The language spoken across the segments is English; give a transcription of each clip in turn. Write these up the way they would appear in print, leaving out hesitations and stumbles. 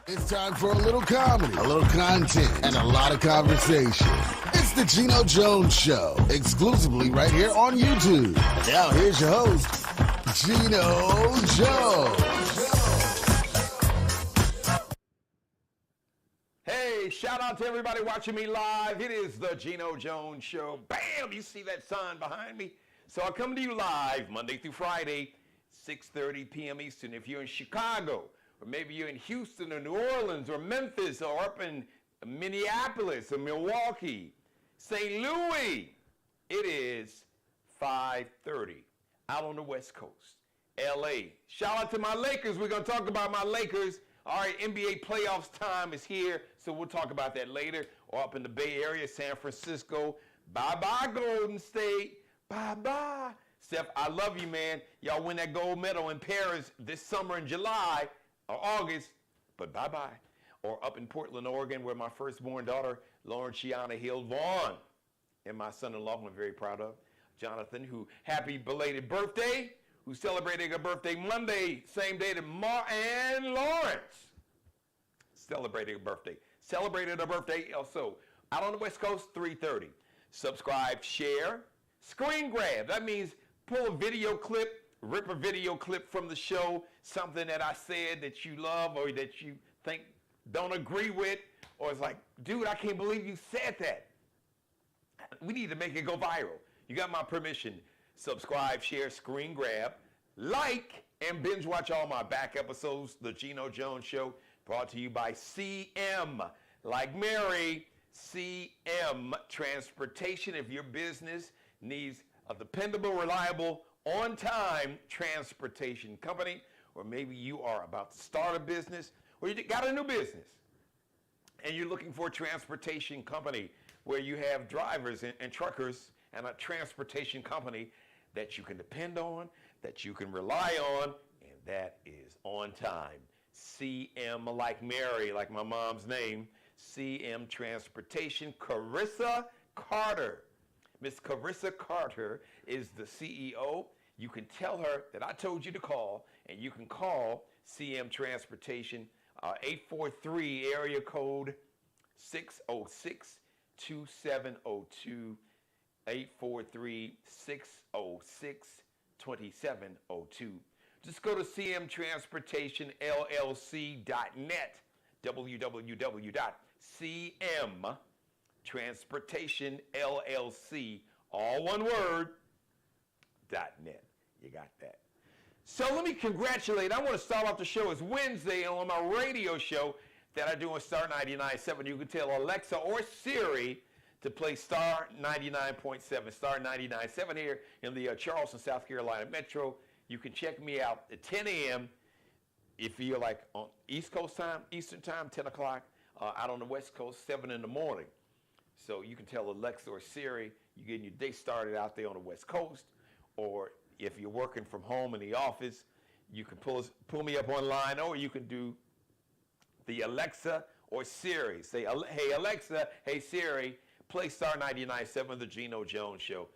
It's time for a little comedy, a little content, and a lot of conversation. It's the Geno Jones Show, exclusively right here on YouTube. And now here's your host, Geno Jones. Hey, shout out to everybody watching me live. It is the Geno Jones Show. Bam! You see that sign behind me? So I come to you live Monday through Friday, 6:30 p.m. Eastern. If you're in Chicago, or maybe you're in Houston or New Orleans or Memphis or up in Minneapolis or Milwaukee, St. Louis, it is 5:30 out on the West Coast, LA. Shout out to my Lakers. We're going to talk about my Lakers. All right, NBA playoffs time is here, so we'll talk about that later. Or up in the Bay Area, San Francisco. Bye-bye, Golden State. Bye-bye. Steph, I love you, man. Y'all win that gold medal in Paris this summer in July or August, but bye-bye. Or up in Portland, Oregon, where my firstborn daughter, Lauren Shiana Hill Vaughn, and my son-in-law, who I'm very proud of, Jonathan, who happy belated birthday, who's celebrating her birthday Monday, same day that and Lawrence celebrated her birthday also out on the West Coast, 3:30. Subscribe, share, screen grab. That means pull a video clip, rip a video clip from the show, something that I said that you love or that you think don't agree with, or it's like, dude, I can't believe you said that. We need to make it go viral. You got my permission. Subscribe, share, screen grab, like, and binge watch all my back episodes. The Geno Jones Show, brought to you by CM, like Mary, CM Transportation. If your business needs a dependable, reliable, on-time transportation company, or maybe you are about to start a business, or you got a new business, and you're looking for a transportation company where you have drivers and truckers and a transportation company that you can depend on, that you can rely on, and that is on time. CM like Mary, like my mom's name, CM Transportation. Carissa Carter. Miss Carissa Carter is the CEO. You can tell her that I told you to call, and you can call CM Transportation, 843 area code 606-2702, 843-606-2702. Just go to cmtransportationllc.net, www.cmtransportationllc, all one word, .net. You got that. So let me congratulate. I want to start off the show. It's Wednesday, and on my radio show that I do on Star 99.7, you can tell Alexa or Siri to play Star 99.7, Star 99.7 here in the Charleston, South Carolina Metro. You can check me out at 10 a.m. if you're like on East Coast time, Eastern time, 10 o'clock, out on the West Coast, 7 in the morning. So you can tell Alexa or Siri, you're getting your day started out there on the West Coast, or if you're working from home in the office, you can pull me up online, or you can do the Alexa or Siri. Say, hey Alexa, hey Siri, play Star 99.7, the Geno Jones Show.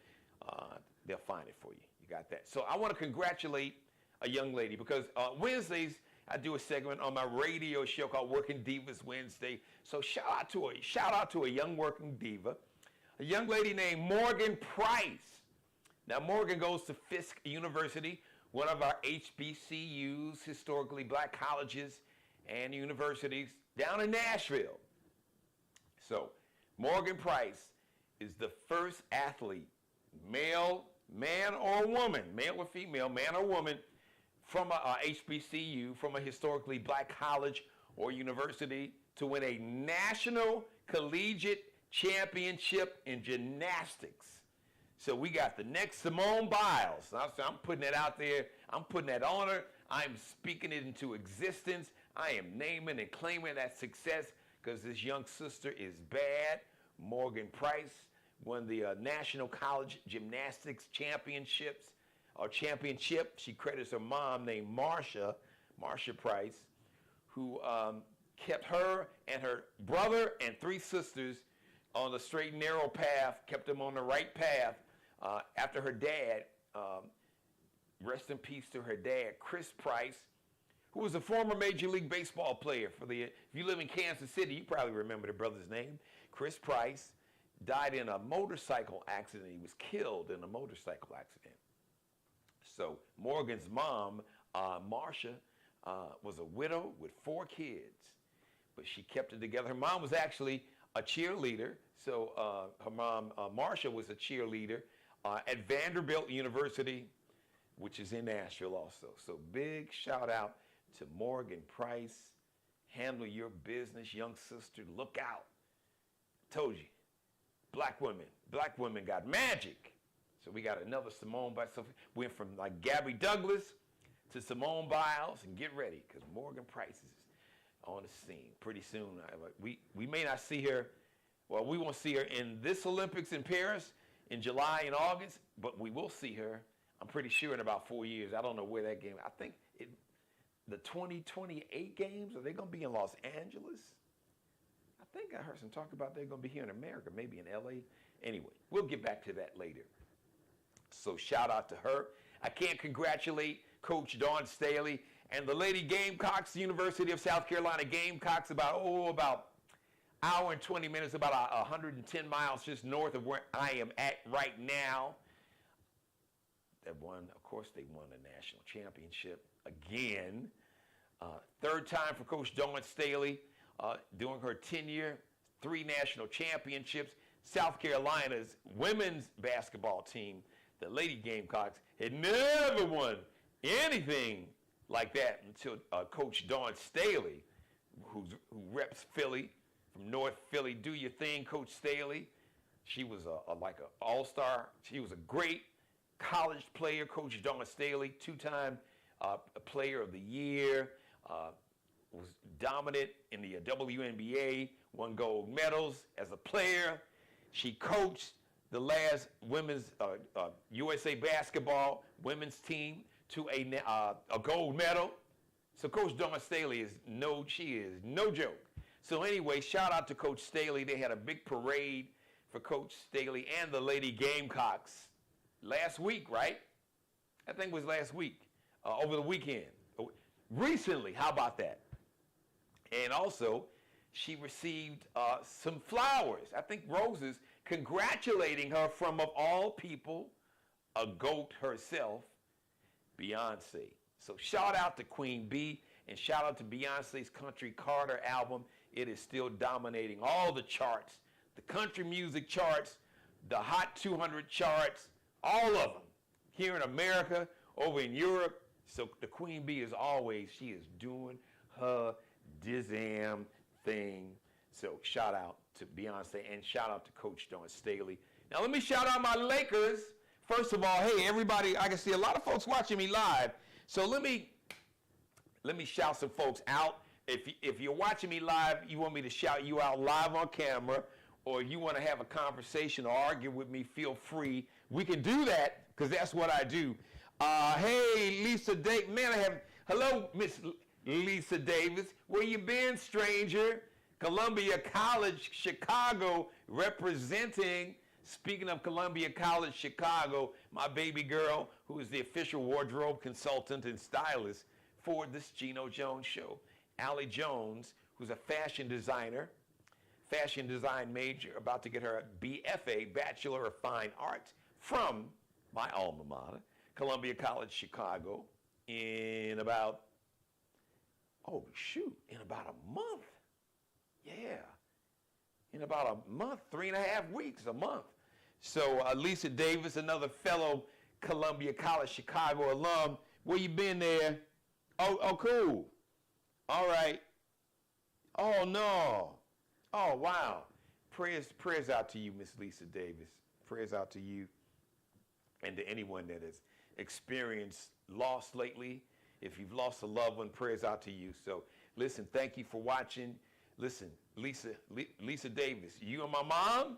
They'll find it for you. You got that. So I want to congratulate a young lady because Wednesdays I do a segment on my radio show called Working Divas Wednesday. So shout out to a young working diva, a young lady named Morgan Price. Now Morgan goes to Fisk University, one of our HBCUs, historically black colleges and universities down in Nashville. So Morgan Price is the first athlete, man or woman, male or female, man or woman, from a HBCU, from a historically black college or university, to win a national collegiate championship in gymnastics. So we got the next Simone Biles. I'm putting that out there. I'm putting that on her. I'm speaking it into existence. I am naming and claiming that success because this young sister is bad. Morgan Price won the National College Gymnastics Championship. She credits her mom named Marsha Price, who kept her and her brother and three sisters on the straight and narrow path, kept them on the right path after her dad, rest in peace to her dad, Chris Price, who was a former Major League Baseball player if you live in Kansas City, you probably remember the brother's name, Chris Price, died in a motorcycle accident. He was killed in a motorcycle accident. So Morgan's mom, Marcia, was a widow with 4 kids, but she kept it together. Her mom was actually a cheerleader. So her mom, Marcia, was a cheerleader at Vanderbilt University, which is in Nashville also. So big shout out to Morgan Price. Handle your business, young sister. Look out. Told you. Black women got magic. So we got another Simone Biles. So went from like Gabby Douglas to Simone Biles, and get ready because Morgan Price is on the scene pretty soon. We may not see her. Well, we won't see her in this Olympics in Paris in July and August, but we will see her, I'm pretty sure, in about 4 years. I don't know where that game, I think the 2028 games, are they going to be in Los Angeles? I think I heard some talk about they're going to be here in America, maybe in LA. Anyway, we'll get back to that later. So shout out to her. I can't congratulate Coach Dawn Staley and the Lady Gamecocks, University of South Carolina Gamecocks, about hour and 20 minutes, about 110 miles just north of where I am at right now. They won a national championship again. Third time for Coach Dawn Staley during her tenure, 3 national championships. South Carolina's women's basketball team, the Lady Gamecocks, had never won anything like that until Coach Dawn Staley, who reps Philly, from North Philly. Do your thing, Coach Staley. She was like an all-star. She was a great college player, Coach Dawn Staley, 2-time player of the year, was dominant in the WNBA, won gold medals as a player. She coached the last women's USA basketball women's team to a gold medal. So Coach Dawn Staley is no joke. So anyway, shout out to Coach Staley. They had a big parade for Coach Staley and the Lady Gamecocks last week, right? I think it was last week, over the weekend. Recently, how about that? And also, she received some flowers, I think roses, congratulating her from, of all people, a GOAT herself, Beyonce. So shout out to Queen B, and shout out to Beyonce's Country Carter album. It is still dominating all the charts, the country music charts, the Hot 200 charts, all of them, here in America, over in Europe. So the Queen Bee she is doing her damn thing. So shout out to Beyonce and shout out to Coach Dawn Staley. Now let me shout out my Lakers. First of all, hey everybody, I can see a lot of folks watching me live. So let me shout some folks out. If you're watching me live, you want me to shout you out live on camera, or you want to have a conversation or argue with me, feel free. We can do that, because that's what I do. Hey, Lisa Davis. Man, hello, Miss Lisa Davis. Where you been, stranger? Columbia College, Chicago, representing. Speaking of Columbia College, Chicago, my baby girl, who is the official wardrobe consultant and stylist for this Geno Jones show. Allie Jones, who's a fashion designer, fashion design major, about to get her BFA, Bachelor of Fine Arts, from my alma mater, Columbia College, Chicago, in about, in about a month. Yeah, in about a month, 3.5 weeks, a month. So Lisa Davis, another fellow Columbia College, Chicago alum. Where you been there? Oh, cool. All right. Oh, no. Oh, wow. Prayers out to you, Miss Lisa Davis. Prayers out to you and to anyone that has experienced loss lately. If you've lost a loved one, prayers out to you. So, listen, thank you for watching. Listen, Lisa Davis, you and my mom.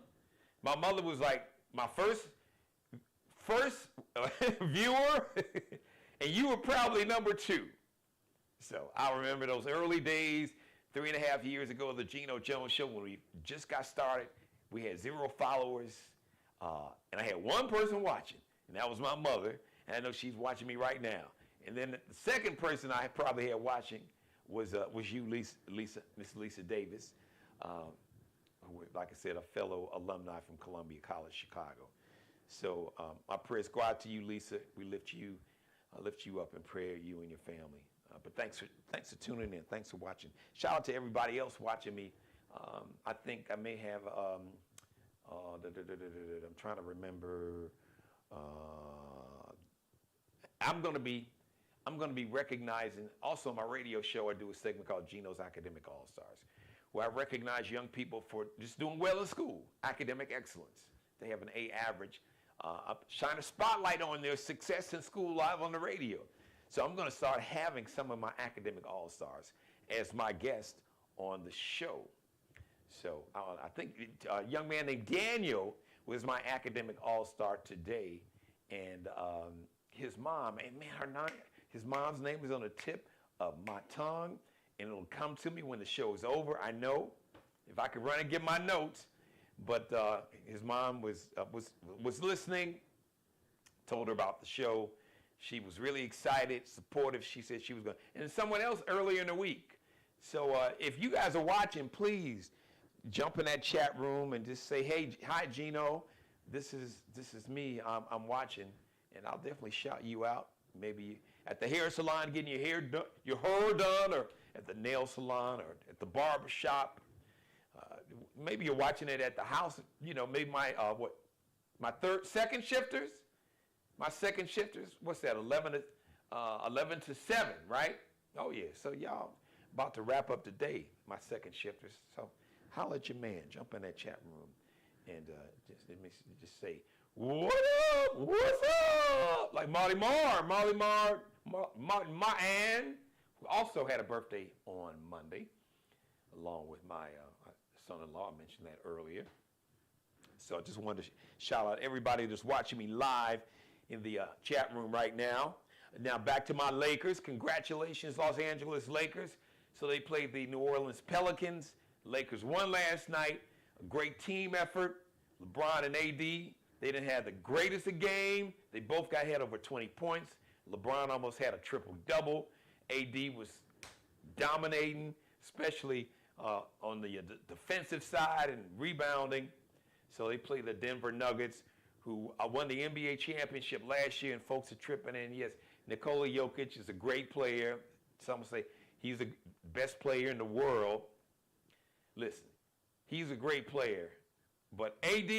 My mother was like my first viewer, and you were probably number 2. So I remember those early days, 3.5 years ago, of the Geno Jones show, when we just got started. We had 0 followers, and I had one person watching, and that was my mother. And I know she's watching me right now. And then the second person I probably had watching was you, Miss Lisa Davis, who, like I said, a fellow alumni from Columbia College, Chicago. So my prayers go out to you, Lisa. We lift you up in prayer, you and your family. But thanks for tuning in. Thanks for watching. Shout out to everybody else watching me. I think I may have. I'm trying to remember. I'm going to be recognizing, also on my radio show, I do a segment called Geno's Academic All-Stars, where I recognize young people for just doing well in school, academic excellence. They have an A average. Shine a spotlight on their success in school live on the radio. So I'm going to start having some of my academic all-stars as my guest on the show. So I think a young man named Daniel was my academic all-star today. And his mom, and man, his mom's name is on the tip of my tongue, and it'll come to me when the show is over. I know if I could run and get my notes. But his mom was listening, told her about the show. She was really excited, supportive. She said she was going to. And someone else earlier in the week. So if you guys are watching, please jump in that chat room and just say, hey, hi, Geno. This is me. I'm watching. And I'll definitely shout you out. Maybe at the hair salon getting your hair done, or at the nail salon, or at the barber shop. Maybe you're watching it at the house, maybe my second shifters, what's that, 11 to 7, right? Oh yeah, so y'all about to wrap up the day, my second shifters. So holler at your man, jump in that chat room, and let me just say, what up, what's up? Like Molly Martin, who also had a birthday on Monday, along with my son-in-law. I mentioned that earlier. So I just wanted to shout out everybody that's watching me live in the chat room right now. Now back to my Lakers. Congratulations, Los Angeles Lakers. So they played the New Orleans Pelicans. Lakers won last night. A great team effort. LeBron and AD, they didn't have the greatest of game. They both got had over 20 points. LeBron almost had a triple-double. AD was dominating, especially on the defensive side and rebounding. So they played the Denver Nuggets, who won the NBA championship last year, and folks are tripping in. Yes, Nikola Jokic is a great player. Some say he's the best player in the world. Listen, he's a great player. But AD,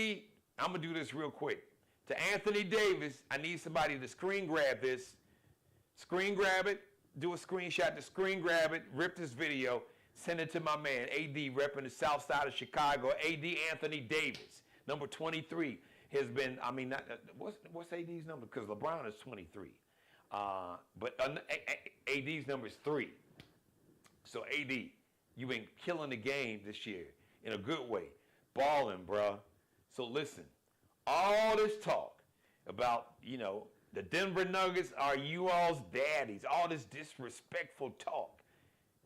I'm going to do this real quick. To Anthony Davis, I need somebody to screen grab this. Screen grab it, do a screenshot to screen grab it, rip this video, send it to my man, AD, repping the south side of Chicago, AD Anthony Davis, number 23, has been, what's AD's number? Because LeBron is 23. But AD's number is 3. So AD, you've been killing the game this year in a good way. Balling, bruh. So listen, all this talk about, the Denver Nuggets are you all's daddies, all this disrespectful talk.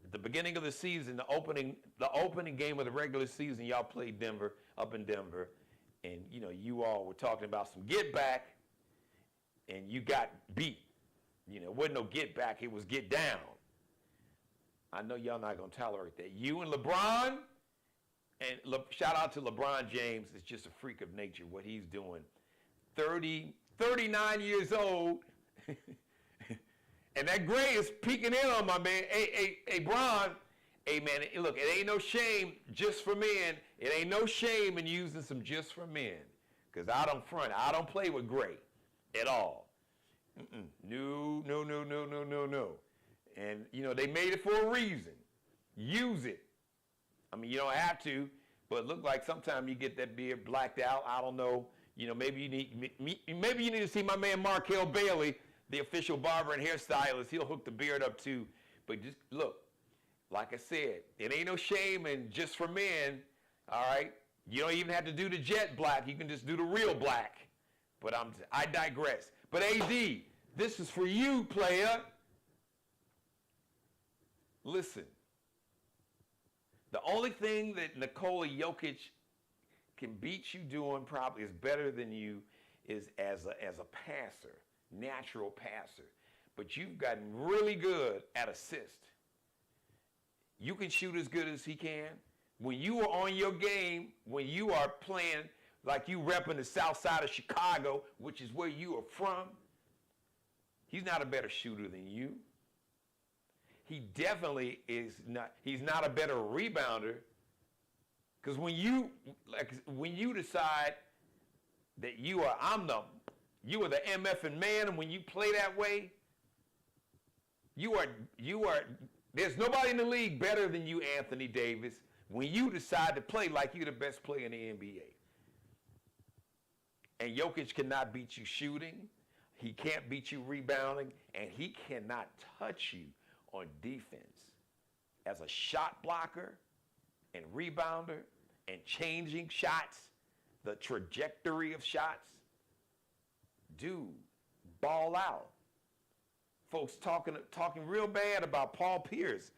At the beginning of the season, the opening game of the regular season, y'all played Denver, up in Denver, and you all were talking about some get back, and you got beat. It wasn't no get back, it was get down. I know y'all not gonna tolerate that. You and LeBron, and shout out to LeBron James, is just a freak of nature, what he's doing. 39 years old, and that gray is peeking in on my man. Hey, Bron. Hey, man, look, it ain't no shame just for men. It ain't no shame in using some just for men. Because I don't play with gray at all. No. And, they made it for a reason. Use it. You don't have to, but it look like sometimes you get that beard blacked out. I don't know. Maybe you need to see my man Markel Bailey, the official barber and hairstylist. He'll hook the beard up too. But just look, like I said, it ain't no shame in just for men, all right? You don't even have to do the jet black. You can just do the real black. But I digress. But AD, this is for you, player. Listen, the only thing that Nikola Jokic can beat you doing, probably is better than you, is as a passer, natural passer. but you've gotten really good at assist. You can shoot as good as he can. When you are on your game, when you are playing like you repping the south side of Chicago, which is where you are from, he's not a better shooter than you. He definitely is not. He's not a better rebounder. Because when you decide that you are the MFing man, and when you play that way, you are. There's nobody in the league better than you, Anthony Davis, when you decide to play like you're the best player in the NBA. And Jokic cannot beat you shooting. He can't beat you rebounding. And he cannot touch you on defense. As a shot blocker and rebounder and changing shots, the trajectory of shots, dude, ball out. Folks talking real bad about Paul Pierce.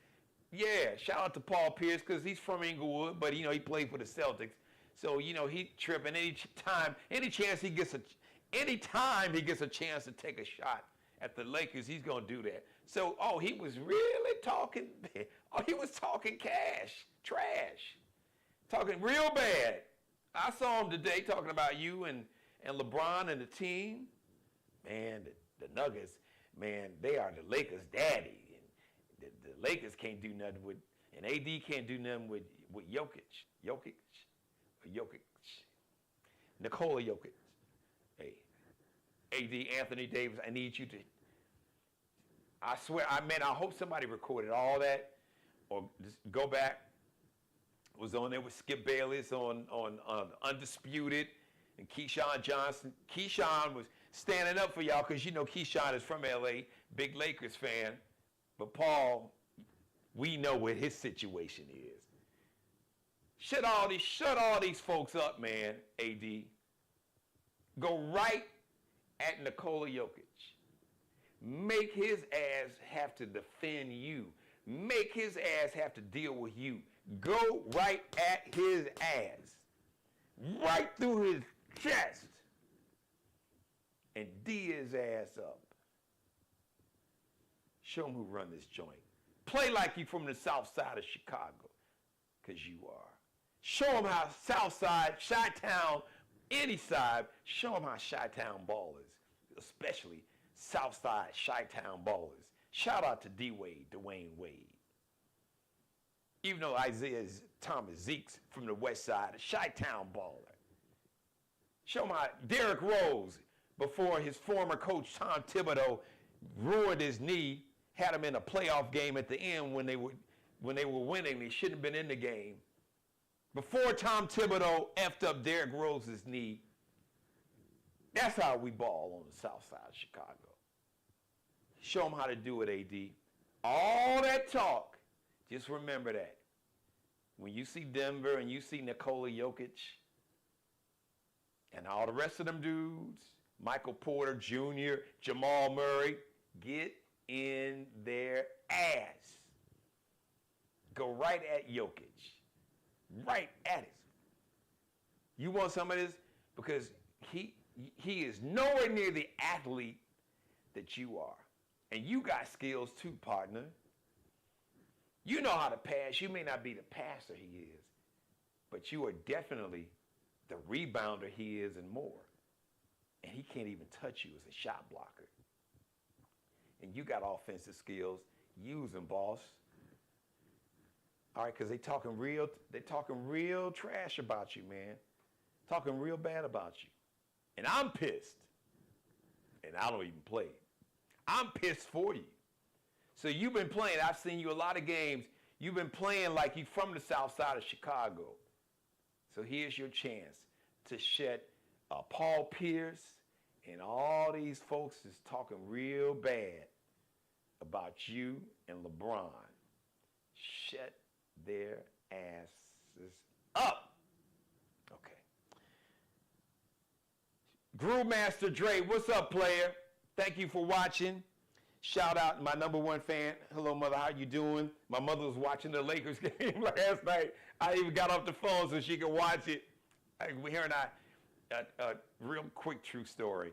Yeah, shout out to Paul Pierce because he's from Inglewood, but he played for the Celtics. So, he tripping anytime he gets a chance to take a shot at the Lakers, he's going to do that. So, he was really talking, he was talking trash, talking real bad. I saw him today talking about you and LeBron and the team. Man, the Nuggets, man, they are the Lakers' daddy. And the Lakers can't do nothing with, and AD can't do nothing with Jokic. Nikola Jokic. Hey, AD, Anthony Davis, I need you to, I swear, I hope somebody recorded all that, or just go back. Was on there with Skip Bayless on Undisputed and Keyshawn Johnson. Keyshawn was standing up for y'all because Keyshawn is from LA, big Lakers fan. But Paul, we know what his situation is. Shut all these folks up, man, AD. Go right at Nikola Jokic. Make his ass have to defend you. Make his ass have to deal with you. Go right at his ass. Right through his chest. And D his ass up. Show him who run this joint. Play like you from the south side of Chicago, because you are. Show him how south side, Chi-Town, any side, show him how Chi-Town ballers, especially south side Chi-Town ballers. Shout out to Dwayne Wade. Even though Isaiah Thomas Zeke's from the west side, a Chi-Town baller. Show him how Derrick Rose, before his former coach Tom Thibodeau ruined his knee, had him in a playoff game at the end when they were winning. They shouldn't have been in the game. Before Tom Thibodeau effed up Derrick Rose's knee, that's how we ball on the south side of Chicago. Show them how to do it, AD. All that talk, just remember that. When you see Denver and you see Nikola Jokic and all the rest of them dudes, Michael Porter Jr., Jamal Murray, get in their ass. Go right at Jokic. Right at it. You want some of this? Because he is nowhere near the athlete that you are. And you got skills too, partner. You know how to pass. You may not be the passer he is, but you are definitely the rebounder he is and more. And he can't even touch you as a shot blocker. And you got offensive skills. Use them, boss. All right, because they talking real trash about you, man. Talking real bad about you. And I'm pissed. And I don't even play. I'm pissed for you. So you've been playing. I've seen you a lot of games. You've been playing like you from the south side of Chicago. So here's your chance to shed Paul Pierce and all these folks is talking real bad about you and LeBron. Shut their asses up. Okay. Groovemaster Dre, what's up, player? Thank you for watching. Shout out to my number one fan. Hello, mother. How you doing? My mother was watching the Lakers game last night. I even got off the phone so she could watch it. We're hearing a real quick true story.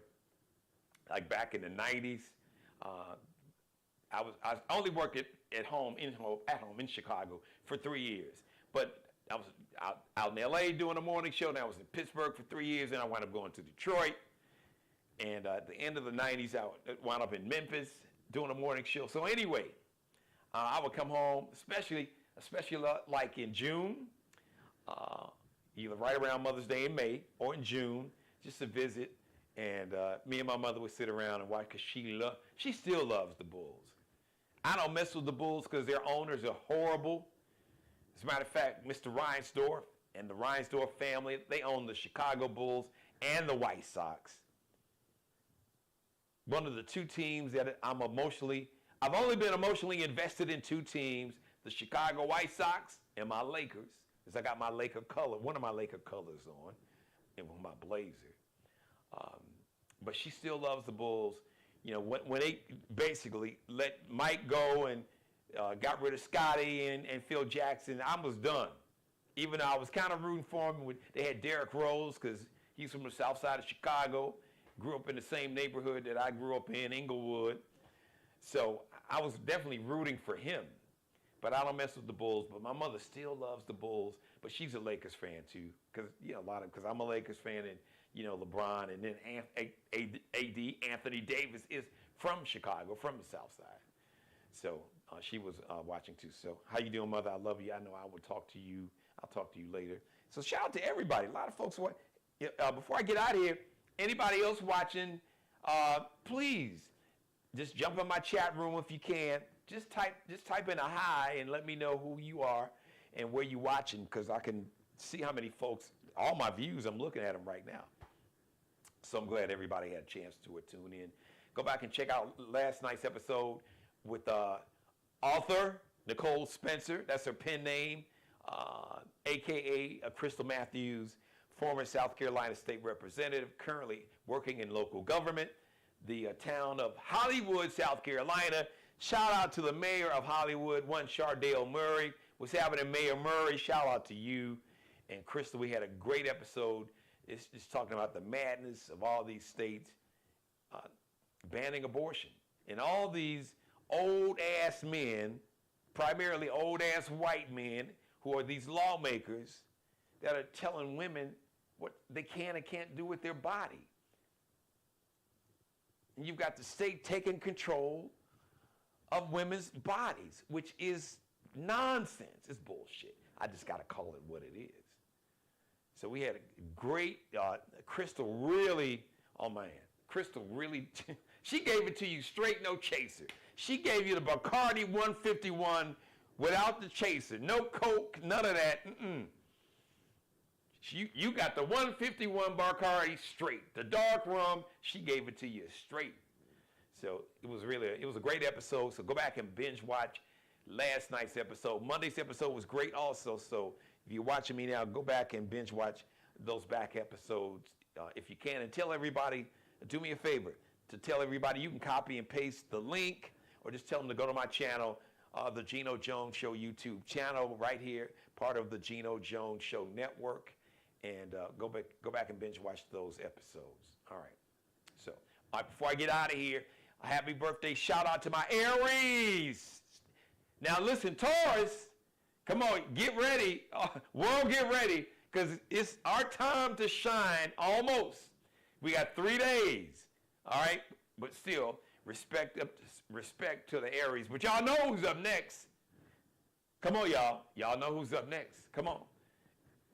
Like back in the 90s, I only worked at home in Chicago for 3 years. But I was out in L.A. doing a morning show, and I was in Pittsburgh for 3 years, and I wound up going to Detroit. And at the end of the 90s, I wound up in Memphis doing a morning show. So anyway, I would come home, especially like in June, either right around Mother's Day in May or in June, just to visit. And me and my mother would sit around and watch because she still loves the Bulls. I don't mess with the Bulls because their owners are horrible. As a matter of fact, Mr. Reinsdorf and the Reinsdorf family, they own the Chicago Bulls and the White Sox. One of the two teams that I've only been emotionally invested in two teams, the Chicago White Sox and my Lakers, because I got my one of my Laker colors on, and with my blazer. But she still loves the Bulls. You know, when they basically let Mike go and got rid of Scotty and Phil Jackson, I was done. Even though I was kind of rooting for him. They had Derrick Rose because he's from the south side of Chicago, grew up in the same neighborhood that I grew up in, Inglewood. So I was definitely rooting for him. But I don't mess with the Bulls. But my mother still loves the Bulls. But she's a Lakers fan too, because because I'm a Lakers fan, and LeBron, and then AD Anthony Davis is from Chicago, from the South Side. So she was watching too. So how you doing, Mother? I love you. I know I will talk to you. I'll talk to you later. So shout out to everybody. A lot of folks. Before I get out of here, anybody else watching, please just jump in my chat room if you can. Just type in a hi and let me know who you are and where you watching, because I can see how many folks, all my views, I'm looking at them right now. So I'm glad everybody had a chance to tune in. Go back and check out last night's episode with author Nicole Spencer. That's her pen name, a.k.a. Crystal Matthews, former South Carolina State Representative, currently working in local government, the town of Hollywood, South Carolina. Shout out to the mayor of Hollywood, one Shardale Murray. What's happening, Mayor Murray? Shout out to you. And Crystal, we had a great episode. It's talking about the madness of all these states banning abortion. And all these old-ass men, primarily old-ass white men, who are these lawmakers that are telling women what they can and can't do with their body. And you've got the state taking control of women's bodies, which is nonsense. It's bullshit. I just got to call it what it is. So we had a great, Crystal really, oh man, Crystal really, she gave it to you straight, no chaser. She gave you the Bacardi 151 without the chaser. No Coke, none of that. You got the 151 Bacardi straight. The dark rum, she gave it to you straight. So it was a great episode. So go back and binge watch last night's episode. Monday's episode was great also. So if you're watching me now, go back and binge watch those back episodes if you can. And tell everybody, do me a favor, to tell everybody you can copy and paste the link, or just tell them to go to my channel, the Geno Jones Show YouTube channel right here, part of the Geno Jones Show network. And go back and binge watch those episodes. All right. So before I get out of here, a happy birthday shout out to my Aries. Now listen, Taurus, come on, get ready. World, get ready, because it's our time to shine almost. We got 3 days, all right? But still, respect to the Aries. But y'all know who's up next. Come on, y'all. Y'all know who's up next. Come on.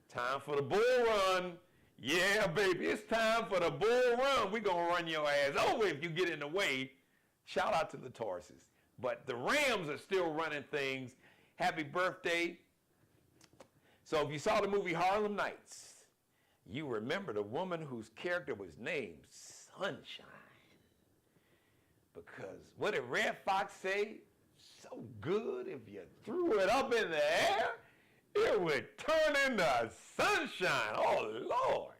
Time for the bull run. Yeah, baby, it's time for the bull run. We're going to run your ass over if you get in the way. Shout out to the Tauruses. But the Rams are still running things. Happy birthday. So if you saw the movie Harlem Nights, you remember the woman whose character was named Sunshine. Because what did Red Fox say? So good if you threw it up in the air, it would turn into sunshine. Oh, Lord.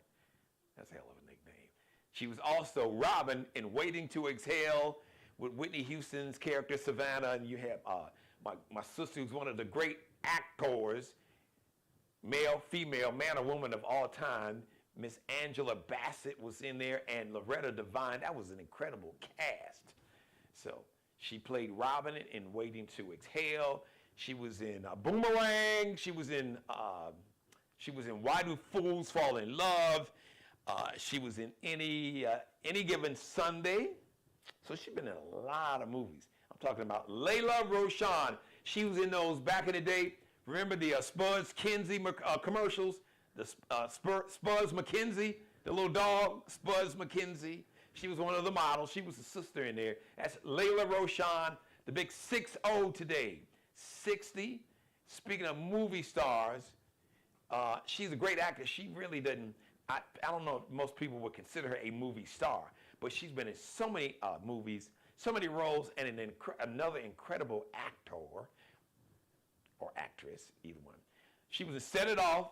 That's a hell of a nickname. She was also Robin in Waiting to Exhale with Whitney Houston's character, Savannah. And you have my sister, who's one of the great actors, male, female, man or woman of all time. Miss Angela Bassett was in there, and Loretta Devine. That was an incredible cast. So She played Robin in Waiting to Exhale. She was in Boomerang. She was in Why Do Fools Fall in Love. She was in Any Given Sunday. So she's been in a lot of movies. I'm talking about Lela Rochon. She was in those back in the day. Remember the Spuds Kinsey commercials? The Spuds McKenzie, the little dog, Spuds McKenzie. She was one of the models. She was a sister in there. That's Lela Rochon, the big 6-0 today. 60. Speaking of movie stars, she's a great actress. She really doesn't, I don't know if most people would consider her a movie star, but she's been in so many movies, so many roles, and another incredible actor or actress, either one. She was in Set It Off.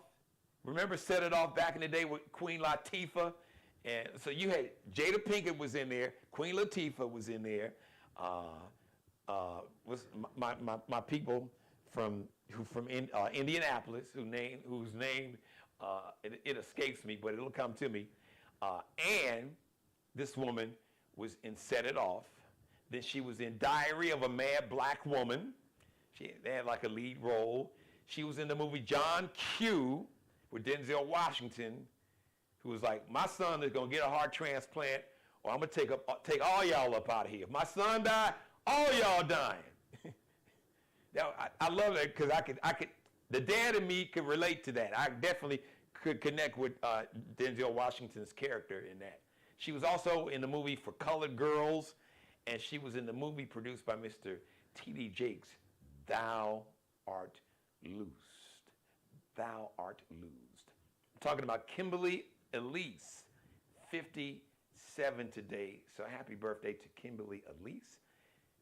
Remember Set It Off back in the day with Queen Latifah? And so you had Jada Pinkett was in there. Queen Latifah was in there. Was my people from Indianapolis whose name it escapes me, but it'll come to me. And this woman was in Set It Off. Then she was in Diary of a Mad Black Woman. They had like a lead role. She was in the movie John Q with Denzel Washington, who was like, my son is gonna get a heart transplant, or I'm gonna take all y'all up out of here. If my son died, all y'all dying. Now, I love that because I could, the dad in me could relate to that. I definitely could connect with Denzel Washington's character in that. She was also in the movie For Colored Girls, and she was in the movie produced by Mr. T.D. Jakes, Thou Art Loosed. Thou Art Loosed. I'm talking about Kimberly Elise, 57 today. So happy birthday to Kimberly Elise.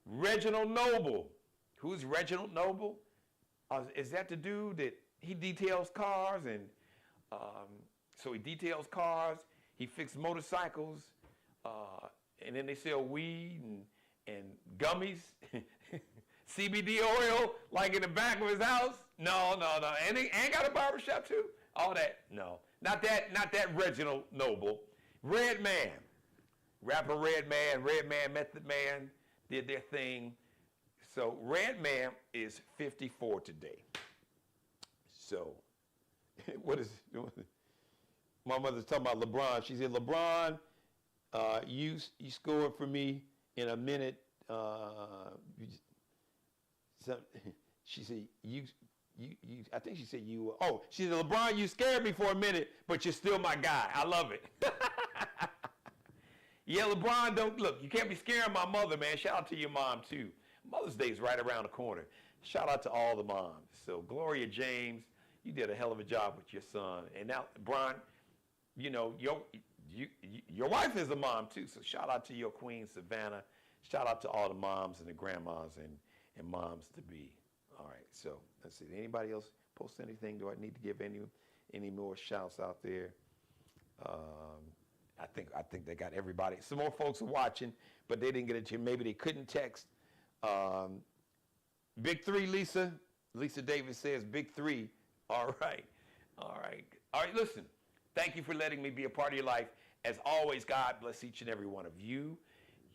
Reginald Noble. Who's Reginald Noble? Is that the dude that he details cars? And so he details cars, he fixes motorcycles, and then they sell weed and gummies, CBD oil, like in the back of his house? No. And he ain't got a barbershop too? All that? No. Not that Reginald Noble. Redman. Rapper Redman, Method Man did their thing. So Redman is 54 today. So what is my mother's talking about LeBron. She said, LeBron, you scored for me in a minute. She said, I think she said you, she said, LeBron, you scared me for a minute, but you're still my guy. I love it. Yeah, LeBron, look, you can't be scaring my mother, man. Shout out to your mom, too. Mother's Day is right around the corner. Shout out to all the moms. So, Gloria James, you did a hell of a job with your son. And now, Brian, you know, your wife is a mom, too. So, shout out to your queen, Savannah. Shout out to all the moms and the grandmas and moms to be. All right, so let's see. Anybody else post anything? Do I need to give any more shouts out there? I think they got everybody. Some more folks are watching, but they didn't get it to. Maybe they couldn't text. Big three, Lisa. Lisa Davis says big three. All right. Listen, thank you for letting me be a part of your life. As always, God bless each and every one of you.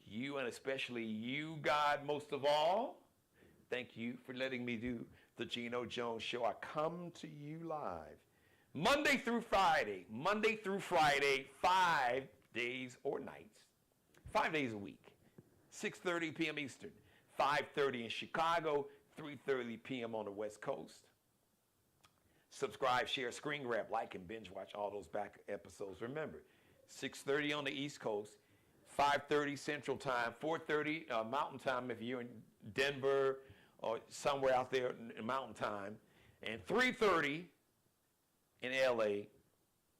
You and especially you, God, most of all. Thank you for letting me do the Geno Jones Show. I come to you live Monday through Friday, 5 days or nights, 5 days a week, 6:30 p.m. Eastern, 5:30 in Chicago, 3:30 p.m. on the West Coast. Subscribe, share, screen grab, like, and binge watch all those back episodes. Remember, 6:30 on the East Coast, 5:30 Central Time, 4:30 Mountain Time if you're in Denver or somewhere out there in Mountain Time, and 3:30 in LA,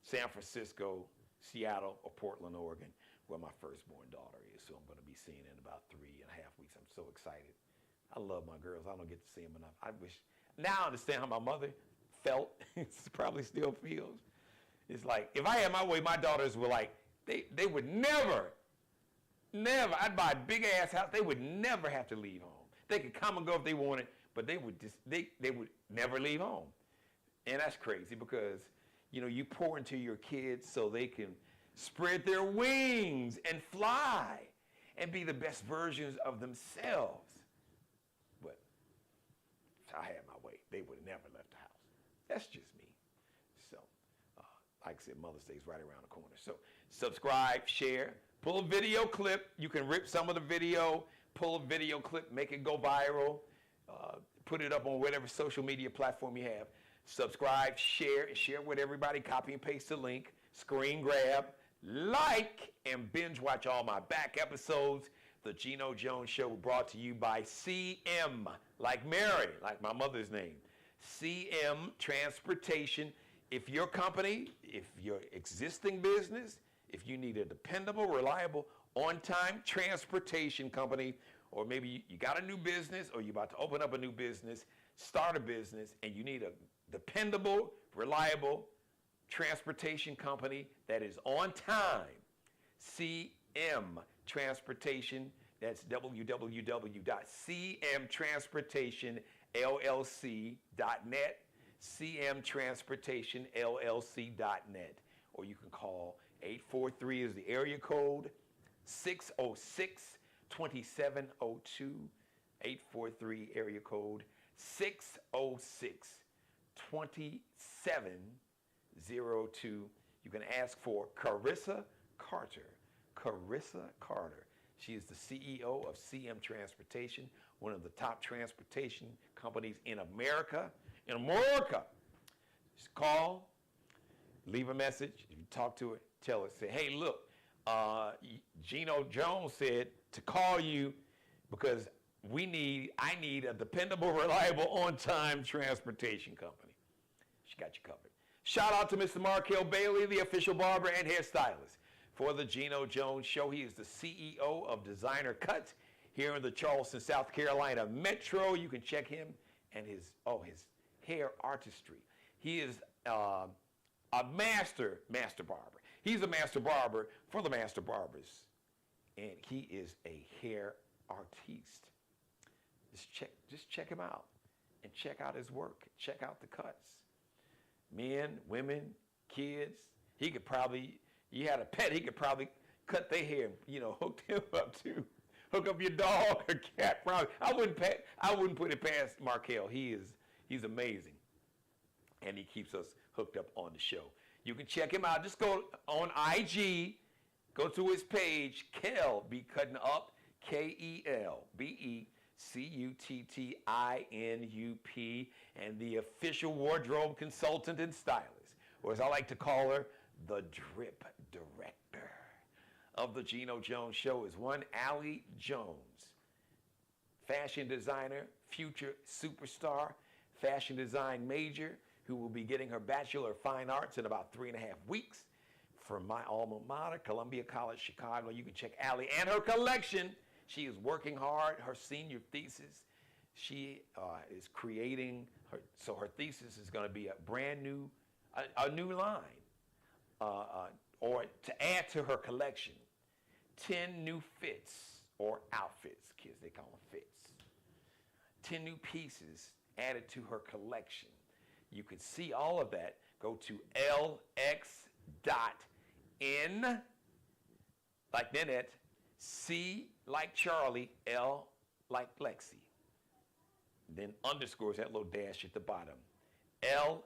San Francisco, Seattle, or Portland, Oregon, where my firstborn daughter is, who I'm going to be seeing in about 3.5 weeks. I'm so excited. I love my girls. I don't get to see them enough. Now I understand how my mother felt. Probably still feels. It's like, if I had my way, my daughters were like, they would never, I'd buy a big ass house. They would never have to leave home. They could come and go if they wanted, but they would never leave home. And that's crazy because, you know, you pour into your kids so they can spread their wings and fly and be the best versions of themselves. But if I had my way, they would have never left the house. That's just me. So, like I said, Mother's Day is right around the corner. So subscribe, share, pull a video clip. You can rip some of the video, pull a video clip, make it go viral, put it up on whatever social media platform you have. Subscribe, share, and share with everybody. Copy and paste the link, screen grab, like, and binge watch all my back episodes. The Geno Jones Show brought to you by CM, like Mary, like my mother's name. CM Transportation. If your company, if your existing business, if you need a dependable, reliable, on-time transportation company, or maybe you got a new business or you're about to open up a new business, start a business, and you need a dependable, reliable transportation company that is on time, CM Transportation. That's www.cmtransportationllc.net, cmtransportationllc.net, or you can call 843 is the area code, 606-2702, 843 area code 606-2702. You can ask for Carissa Carter. Carissa Carter. She is the CEO of CM Transportation, one of the top transportation companies in America. In America. Just call, leave a message. If you talk to her, tell her, say, hey, look, Geno Jones said to call you because I need a dependable, reliable, on-time transportation company. She got you covered. Shout out to Mr. Markel Bailey, the official barber and hairstylist for the Geno Jones Show. He is the CEO of Designer Cuts here in the Charleston, South Carolina metro. You can check him and his hair artistry. He is a master barber. He's a master barber for the master barbers, and he is a hair artiste. Just check him out and check out his work. Check out the cuts. Men, women, kids. He could probably, you had a pet, he could probably cut their hair, hook them up too. Hook up your dog or cat. Probably. I wouldn't put it past Markel. He's amazing, and he keeps us hooked up on the show. You can check him out. Just go on IG, go to his page, Kel Be Cutting Up, KELBECUTTINUP, and the official wardrobe consultant and stylist, or as I like to call her, the drip director of the Geno Jones Show, is one Allie Jones, fashion designer, future superstar, fashion design major, who will be getting her Bachelor of Fine Arts in about 3.5 weeks from my alma mater, Columbia College, Chicago. You can check Allie and her collection. She is working hard. Her senior thesis, she is creating her. So her thesis is going to be a brand new, a new line, or to add to her collection, 10 new fits or outfits. Kids, they call them fits. 10 new pieces added to her collection. You can see all of that. Go to lx.n, like Nanette, C like Charlie, L like Lexi. Then underscores, that little dash at the bottom. lx.ncl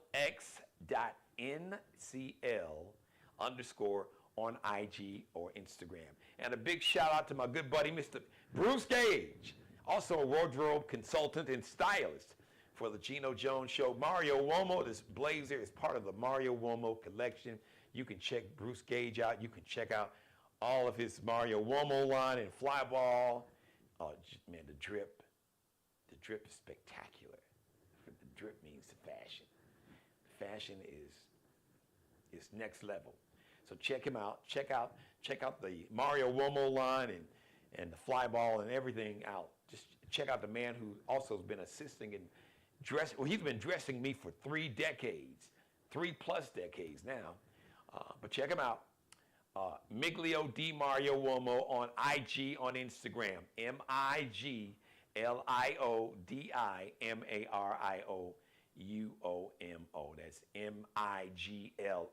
underscore on IG or Instagram. And a big shout out to my good buddy, Mr. Bruce Gage, also a wardrobe consultant and stylist for the Geno Jones Show. Mario Uomo, this blazer is part of the Mario Uomo collection. You can check Bruce Gage out. You can check out all of his Mario Uomo line and Flyball. Oh, man, the drip is spectacular. The drip means fashion. Fashion is next level. So check him out. Check out the Mario Uomo line and the Flyball and everything out. Just check out the man who also has been assisting in he's been dressing me for 3 decades, 3+ decades now. But check him out. Miglio Di Mario Uomo on IG, on Instagram. MIGLIODIMARIOUOMO. That's MIGLIODIMARIO.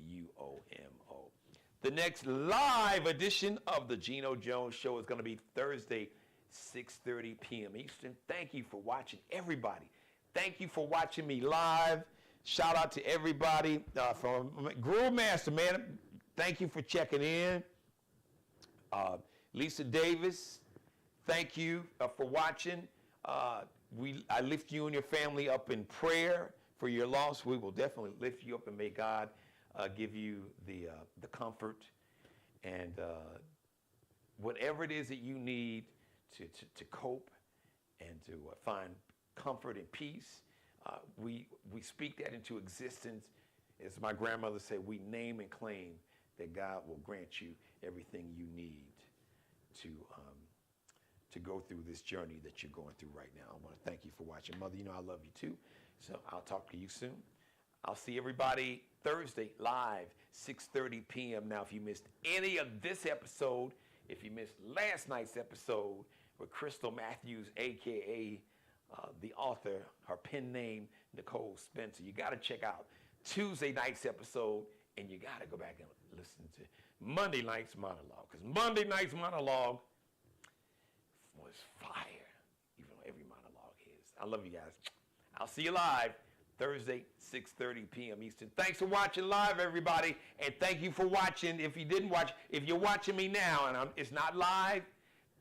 UOMO. The next live edition of the Geno Jones Show is going to be Thursday, 6:30 p.m. Eastern. Thank you for watching, everybody. Thank you for watching me live. Shout out to everybody from Groove Master, man. Thank you for checking in. Lisa Davis, thank you for watching. I lift you and your family up in prayer for your loss. We will definitely lift you up, and may God give you the comfort and whatever it is that you need to cope and to find comfort and peace. We speak that into existence. As my grandmother said, we name and claim that God will grant you everything you need to go through this journey that you're going through right now. I want to thank you for watching. Mother, you know I love you too. So I'll talk to you soon. I'll see everybody Thursday live, 6:30 p.m. Now, if you missed any of this episode, if you missed last night's episode with Crystal Matthews, a.k.a. The author, her pen name, Nicole Spencer, you got to check out Tuesday night's episode, and you got to go back and listen to Monday night's monologue, because Monday night's monologue was fire, even though every monologue is. I love you guys. I'll see you live Thursday, 6:30 p.m. Eastern. Thanks for watching live, everybody, and thank you for watching. If you didn't watch, if you're watching me now and it's not live,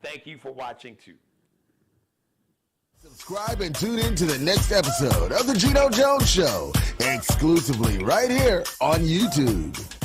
thank you for watching too. Subscribe and tune in to the next episode of the Geno Jones Show, exclusively right here on YouTube.